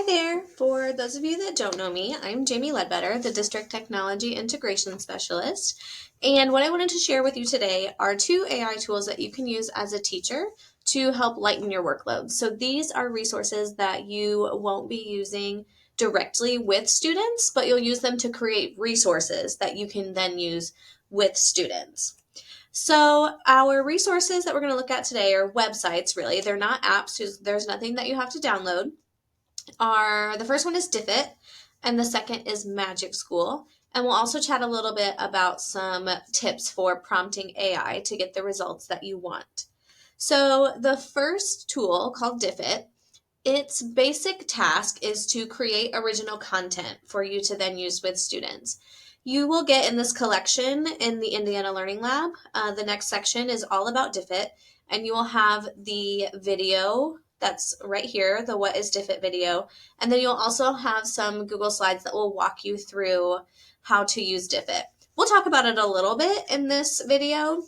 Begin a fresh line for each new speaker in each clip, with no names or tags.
there! For those of you that don't know me, I'm Jamie Ledbetter, the District Technology Integration Specialist. And what I wanted to share with you today are two AI tools that you can use as a teacher to help lighten your workload. So these are resources that you won't be using directly with students, but you'll use them to create resources that you can then use with students. So our resources that we're going to look at today are websites, really. They're not apps. There's nothing that you have to download. The first one is Diffit, and the second is Magic School. And we'll also chat a little bit about some tips for prompting AI to get the results that you want. So the first tool, called Diffit, its basic task is to create original content for you to then use with students. You will get in this collection in the Indiana Learning Lab. The next section is all about Diffit, and you will have the video that's right here, the What is Diffit video, and then you'll also have some Google Slides that will walk you through how to use Diffit. We'll talk about it a little bit in this video,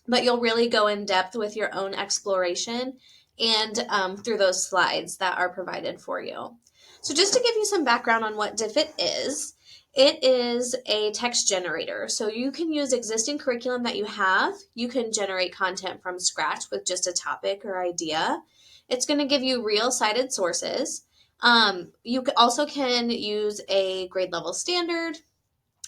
but you'll really go in depth with your own exploration and through those slides that are provided for you. So just to give you some background on what Diffit is, it is a text generator. So you can use existing curriculum that you have. You can generate content from scratch with just a topic or idea. It's going to give you real cited sources. You also can use a grade level standard,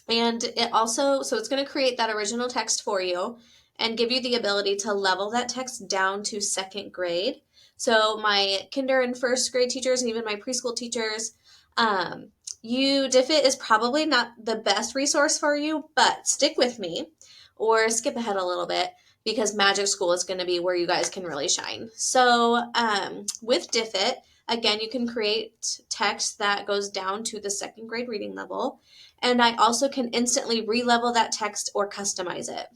and so it's going to create that original text for you and give you the ability to level that text down to second grade. So my kinder and first grade teachers and even my preschool teachers, Diffit is probably not the best resource for you, but stick with me or skip ahead a little bit because Magic School is going to be where you guys can really shine. So with Diffit, again, you can create text that goes down to the second grade reading level. And I also can instantly re-level that text or customize it.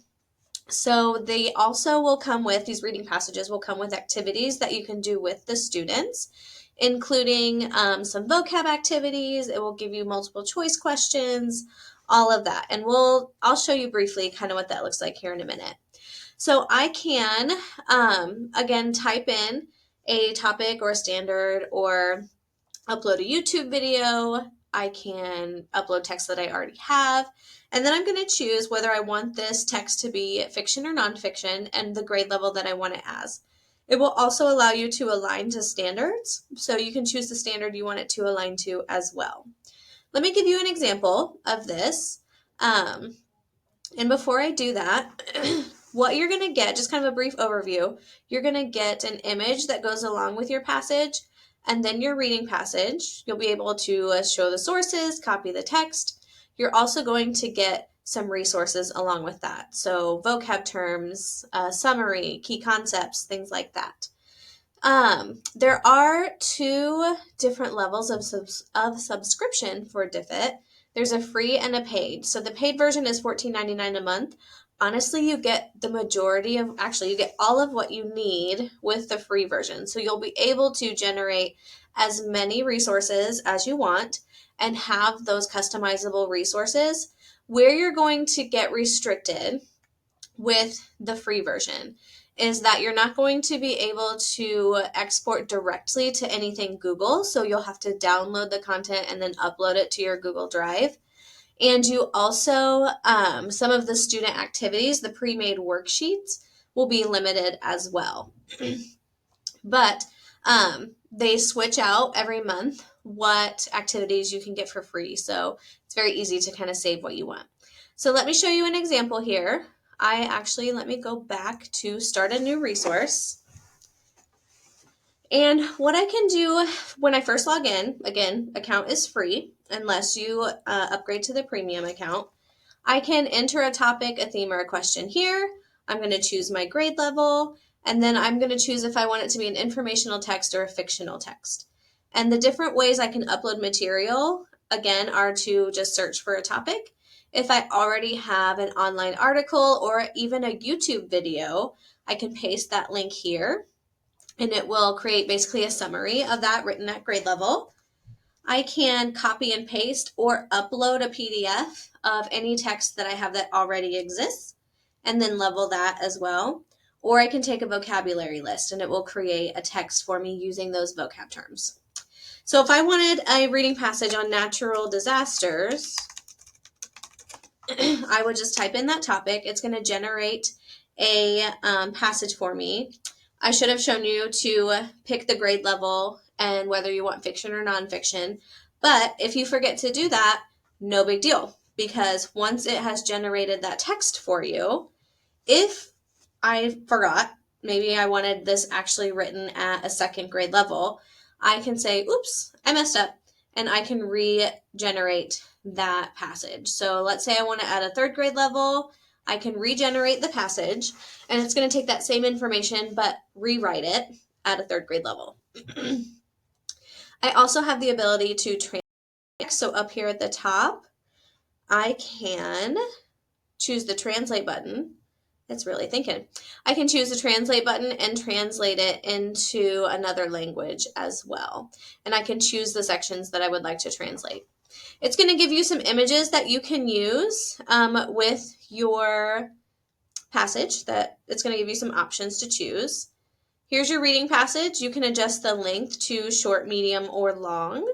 So they also will come with, these reading passages will come with activities that you can do with the students, including some vocab activities. It will give you multiple choice questions, all of that. And I'll show you briefly kind of what that looks like here in a minute. So I can, again, type in a topic or a standard or upload a YouTube video. I can upload text that I already have. And then I'm going to choose whether I want this text to be fiction or nonfiction and the grade level that I want it as. It will also allow you to align to standards. So you can choose the standard you want it to align to as well. Let me give you an example of this. And before I do that, what you're going to get, just kind of a brief overview, you're going to get an image that goes along with your passage and then your reading passage. You'll be able to show the sources, copy the text. You're also going to get some resources along with that. So vocab terms, summary, key concepts, things like that. There are two different levels of subscription for Diffit. There's a free and a paid. So the paid version is $14.99 a month. Honestly, you get you get all of what you need with the free version. So you'll be able to generate as many resources as you want and have those customizable resources. Where you're going to get restricted with the free version is that you're not going to be able to export directly to anything Google. So you'll have to download the content and then upload it to your Google Drive. And you also, some of the student activities, the pre-made worksheets, will be limited as well. But they switch out every month what activities you can get for free. So it's very easy to kind of save what you want. So let me show you an example here. Let me go back to start a new resource. And what I can do when I first log in, again, account is free unless you upgrade to the premium account. I can enter a topic, a theme, or a question here. I'm going to choose my grade level, and then I'm going to choose if I want it to be an informational text or a fictional text. And the different ways I can upload material, again, are to just search for a topic. If I already have an online article or even a YouTube video, I can paste that link here, and it will create basically a summary of that written at grade level. I can copy and paste or upload a PDF of any text that I have that already exists and then level that as well. Or I can take a vocabulary list and it will create a text for me using those vocab terms. So if I wanted a reading passage on natural disasters, I would just type in that topic. It's going to generate a passage for me. I should have shown you to pick the grade level and whether you want fiction or nonfiction. But if you forget to do that, no big deal, because once it has generated that text for you, if I forgot, maybe I wanted this actually written at a second grade level, I can say, oops, I messed up, and I can regenerate that passage. So let's say I want to add a third grade level, I can regenerate the passage, and it's going to take that same information but rewrite it at a third grade level. I also have the ability to translate. So up here at the top, I can choose the translate button. It's really thinking. I can choose the translate button and translate it into another language as well. And I can choose the sections that I would like to translate. It's going to give you some images that you can use with your passage. That it's going to give you some options to choose. Here's your reading passage. You can adjust the length to short, medium, or long.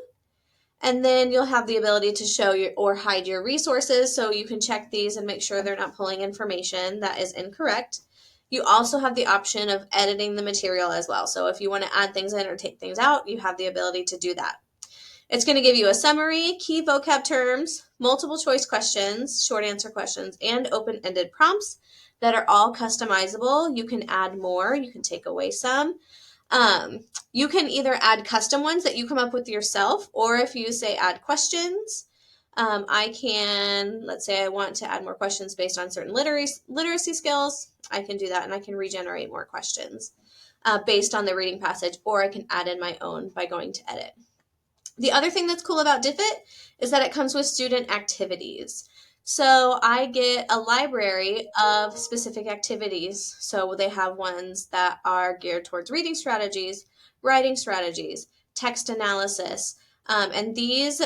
And then you'll have the ability to show or hide your resources, so you can check these and make sure they're not pulling information that is incorrect. You also have the option of editing the material as well. So if you want to add things in or take things out, you have the ability to do that. It's going to give you a summary, key vocab terms, multiple choice questions, short answer questions, and open-ended prompts that are all customizable. You can add more, you can take away some. You can either add custom ones that you come up with yourself, or if you say add questions, I can, let's say I want to add more questions based on certain literacy skills, I can do that, and I can regenerate more questions based on the reading passage, or I can add in my own by going to edit. The other thing that's cool about Diffit is that it comes with student activities. So I get a library of specific activities. So they have ones that are geared towards reading strategies, writing strategies, text analysis. And these,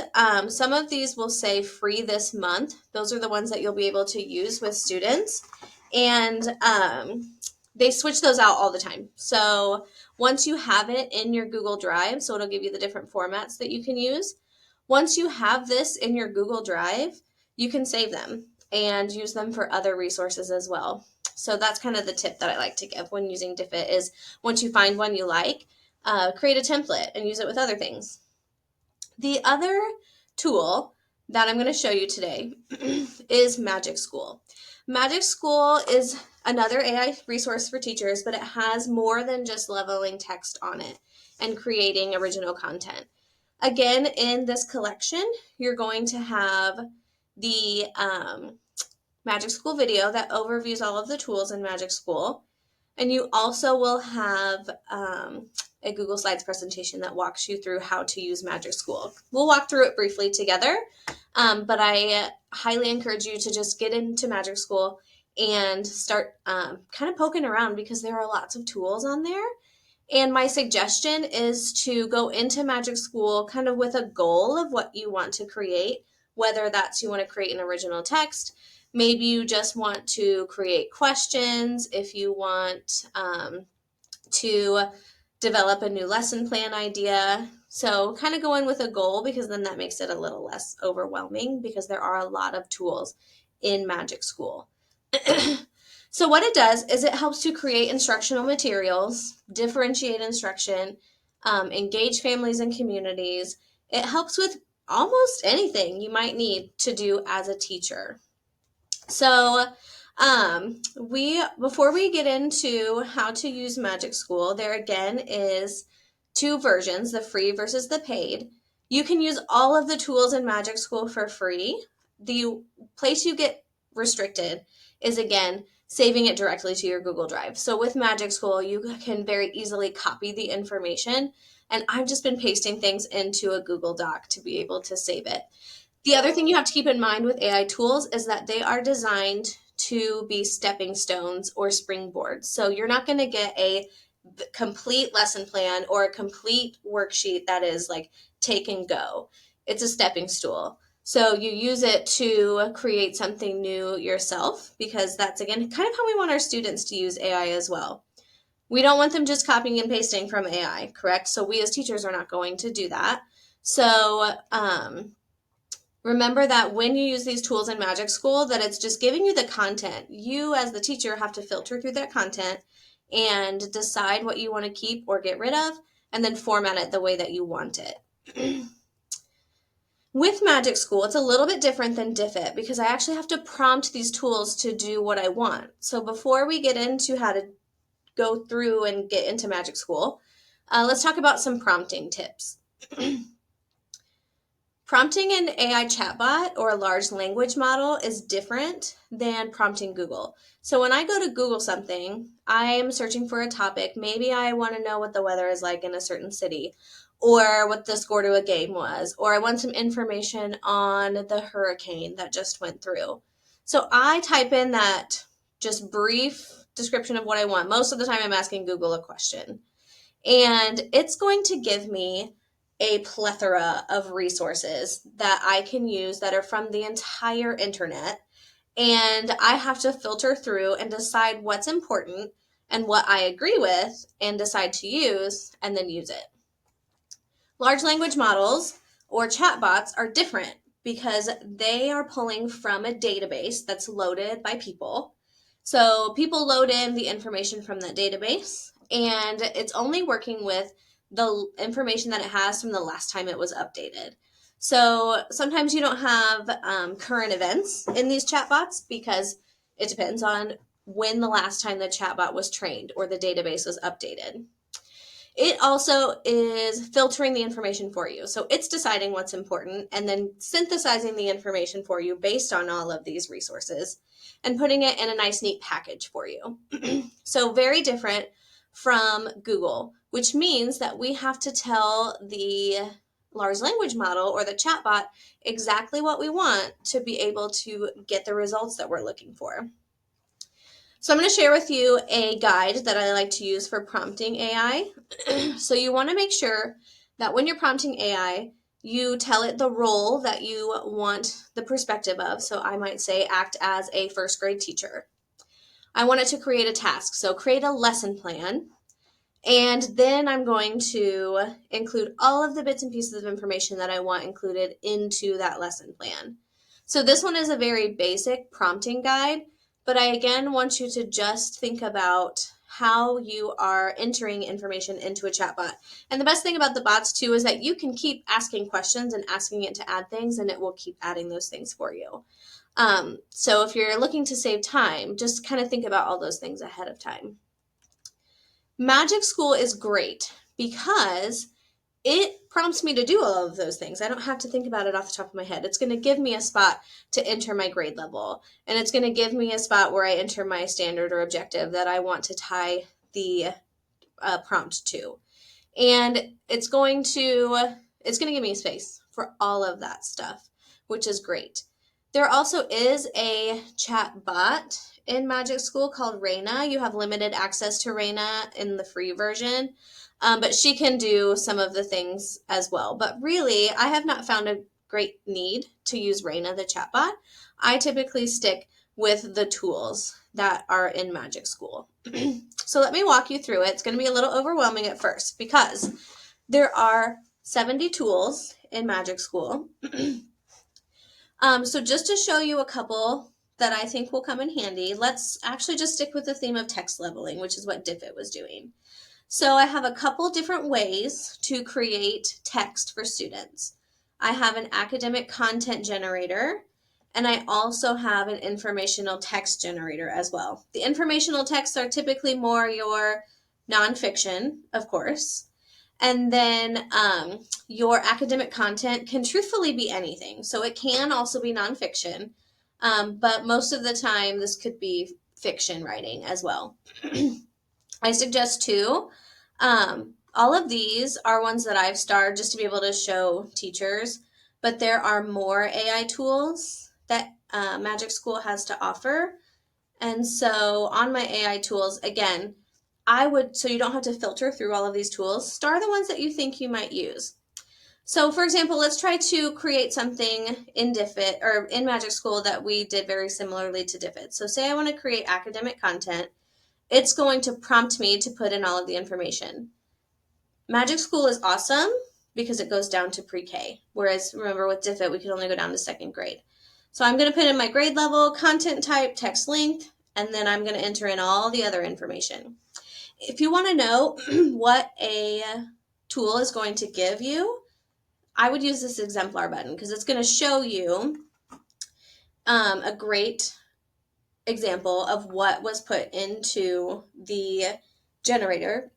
some of these will say free this month. Those are the ones that you'll be able to use with students. And they switch those out all the time. So once you have it in your Google Drive, so it'll give you the different formats that you can use. Once you have this in your Google Drive, you can save them and use them for other resources as well. So that's kind of the tip that I like to give when using Diffit is once you find one you like, create a template and use it with other things. The other tool that I'm going to show you today is Magic School. Magic School is another AI resource for teachers, but it has more than just leveling text on it and creating original content. Again, in this collection, you're going to have the Magic School video that overviews all of the tools in Magic School. And you also will have a Google Slides presentation that walks you through how to use Magic School. We'll walk through it briefly together, but I highly encourage you to just get into Magic School and start kind of poking around because there are lots of tools on there. And my suggestion is to go into Magic School kind of with a goal of what you want to create, whether that's you want to create an original text, maybe you just want to create questions, if you want to develop a new lesson plan idea. So kind of go in with a goal because then that makes it a little less overwhelming because there are a lot of tools in Magic School. So what it does is it helps to create instructional materials, differentiate instruction, engage families and communities. It helps with almost anything you might need to do as a teacher. So before we get into how to use Magic School, there again is two versions, the free versus the paid. You can use all of the tools in Magic School for free. The place you get restricted is, again, saving it directly to your Google Drive. So with Magic School, you can very easily copy the information, and I've just been pasting things into a Google Doc to be able to save it. The other thing you have to keep in mind with AI tools is that they are designed to be stepping stones or springboards. So you're not going to get a complete lesson plan or a complete worksheet that is like take and go. It's a stepping stool. So you use it to create something new yourself because that's, again, kind of how we want our students to use AI as well. We don't want them just copying and pasting from AI, correct? So we as teachers are not going to do that. So remember that when you use these tools in Magic School, that it's just giving you the content. You as the teacher have to filter through that content and decide what you want to keep or get rid of, and then format it the way that you want it. With Magic School, it's a little bit different than Diffit because I actually have to prompt these tools to do what I want. So before we get into how to go through and get into Magic School, let's talk about some prompting tips. Prompting an AI chatbot or a large language model is different than prompting Google. So when I go to Google something, I am searching for a topic. Maybe I want to know what the weather is like in a certain city, or what the score to a game was, or I want some information on the hurricane that just went through. So I type in that just brief description of what I want. Most of the time I'm asking Google a question. And it's going to give me a plethora of resources that I can use that are from the entire internet. And I have to filter through and decide what's important and what I agree with and decide to use and then use it. Large language models or chatbots are different because they are pulling from a database that's loaded by people. So people load in the information from that database, and it's only working with the information that it has from the last time it was updated. So sometimes you don't have current events in these chatbots because it depends on when the last time the chatbot was trained or the database was updated. It also is filtering the information for you. So it's deciding what's important and then synthesizing the information for you based on all of these resources and putting it in a nice, neat package for you. So very different from Google, which means that we have to tell the large language model or the chatbot exactly what we want to be able to get the results that we're looking for. So I'm going to share with you a guide that I like to use for prompting AI. So you want to make sure that when you're prompting AI, you tell it the role that you want the perspective of. So I might say act as a first grade teacher. I want it to create a task. So create a lesson plan. And then I'm going to include all of the bits and pieces of information that I want included into that lesson plan. So this one is a very basic prompting guide, but I again want you to just think about how you are entering information into a chatbot. And the best thing about the bots too is that you can keep asking questions and asking it to add things, and it will keep adding those things for you. So if you're looking to save time, just kind of think about all those things ahead of time. Magic School is great because it prompts me to do all of those things. I don't have to think about it off the top of my head. It's going to give me a spot to enter my grade level, and it's going to give me a spot where I enter my standard or objective that I want to tie the prompt to. And it's going to give me space for all of that stuff, which is great. There also is a chat bot in Magic School called Raina. You have limited access to Raina in the free version, but she can do some of the things as well. But really, I have not found a great need to use Raina, the chatbot. I typically stick with the tools that are in Magic School. So let me walk you through it. It's going to be a little overwhelming at first because there are 70 tools in Magic School. So just to show you a couple that I think will come in handy, let's actually just stick with the theme of text leveling, which is what Diffit was doing. So I have a couple different ways to create text for students. I have an academic content generator, and I also have an informational text generator as well. The informational texts are typically more your nonfiction, of course. And then your academic content can truthfully be anything. So it can also be nonfiction, but most of the time this could be fiction writing as well. I suggest two. All of these are ones that I've starred just to be able to show teachers, but there are more AI tools that Magic School has to offer. And so on my AI tools, again, so you don't have to filter through all of these tools, star the ones that you think you might use. So for example, let's try to create something in Diffit or in Magic School that we did very similarly to Diffit. So say I want to create academic content it's going to prompt me to put in all of the information. Magic School is awesome because it goes down to pre-K, whereas remember with Diffit, we could only go down to second grade. So I'm going to put in my grade level, content type, text length, and then I'm going to enter in all the other information. If you want to know what a tool is going to give you, I would use this exemplar button because it's going to show you a great example of what was put into the generator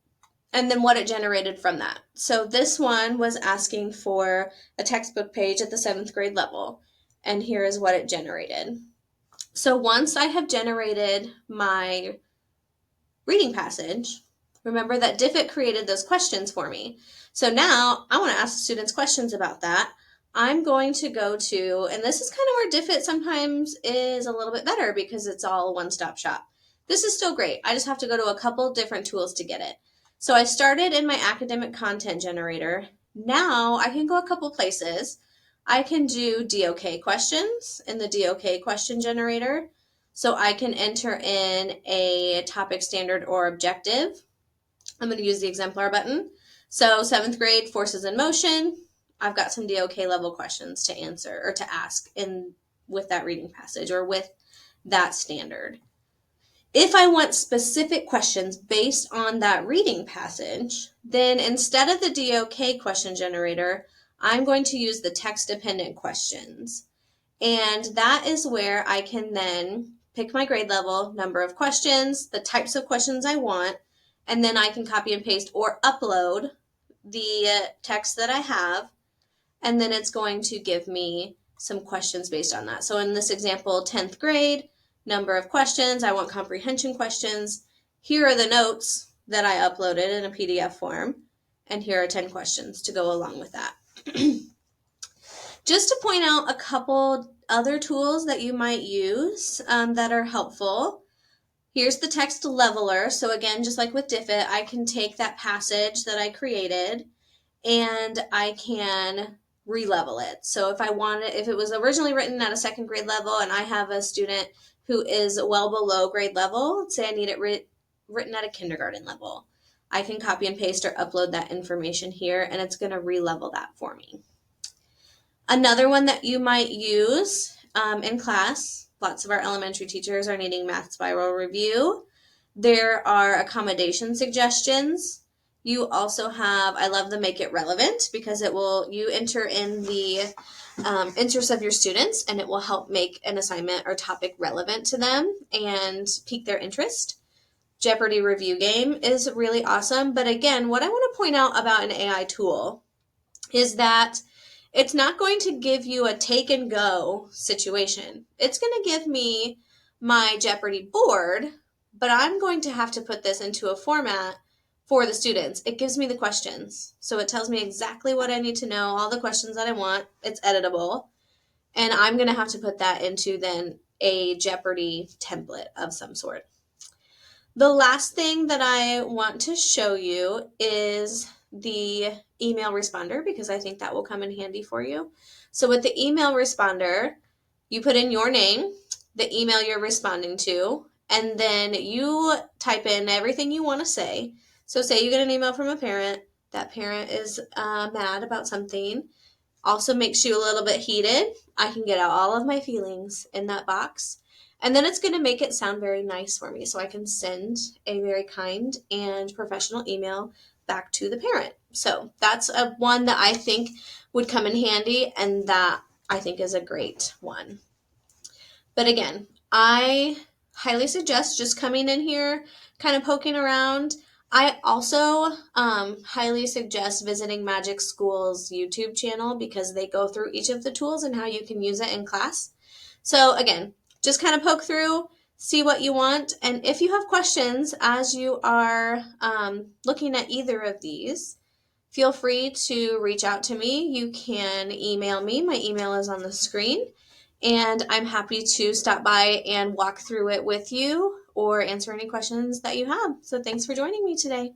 and then what it generated from that. So this one was asking for a textbook page at the 7th grade level, and here is what it generated. So once I have generated my reading passage, remember that Diffit created those questions for me. So now I want to ask the students questions about that. I'm going to go to, and this is kind of where Diffit sometimes is a little bit better because it's all a one-stop shop. This is still great. I just have to go to a couple different tools to get it. So I started in my academic content generator. Now I can go a couple places. I can do DOK questions in the DOK question generator. So I can enter in a topic, standard, or objective. I'm going to use the exemplar button. So 7th grade forces in motion. I've got some DOK level questions to answer or to ask with that reading passage or with that standard. If I want specific questions based on that reading passage, then instead of the DOK question generator, I'm going to use the text-dependent questions. And that is where I can then pick my grade level, number of questions, the types of questions I want, and then I can copy and paste or upload the text that I have, and then it's going to give me some questions based on that. So in this example, 10th grade, number of questions, I want comprehension questions. Here are the notes that I uploaded in a PDF form, and here are 10 questions to go along with that. Just to point out a couple other tools that you might use that are helpful. Here's the text leveler. So again, just like with Diffit, I can take that passage that I created and I can re-level it. So if it was originally written at a 2nd grade level and I have a student who is well below grade level, let's say I need it written at a kindergarten level, I can copy and paste or upload that information here and it's going to re-level that for me. Another one that you might use in class, lots of our elementary teachers are needing math spiral review. There are accommodation suggestions. You also have, I love the make it relevant because you enter in the interests of your students and it will help make an assignment or topic relevant to them and pique their interest. Jeopardy review game is really awesome. But again, what I want to point out about an AI tool is that it's not going to give you a take and go situation. It's going to give me my Jeopardy board, but I'm going to have to put this into a format for the students. It gives me the questions. So it tells me exactly what I need to know, all the questions that I want. It's editable. And I'm going to have to put that into then a Jeopardy template of some sort. The last thing that I want to show you is the email responder because I think that will come in handy for you. So with the email responder, you put in your name, the email you're responding to, and then you type in everything you want to say. So say you get an email from a parent, that parent is mad about something, also makes you a little bit heated. I can get out all of my feelings in that box. And then it's going to make it sound very nice for me so I can send a very kind and professional email back to the parent. So that's one that I think would come in handy and that I think is a great one. But again, I highly suggest just coming in here, kind of poking around. I also highly suggest visiting Magic School's YouTube channel because they go through each of the tools and how you can use it in class. So again, just kind of poke through, see what you want. And if you have questions as you are looking at either of these, feel free to reach out to me. You can email me. My email is on the screen. And I'm happy to stop by and walk through it with you or answer any questions that you have. So thanks for joining me today.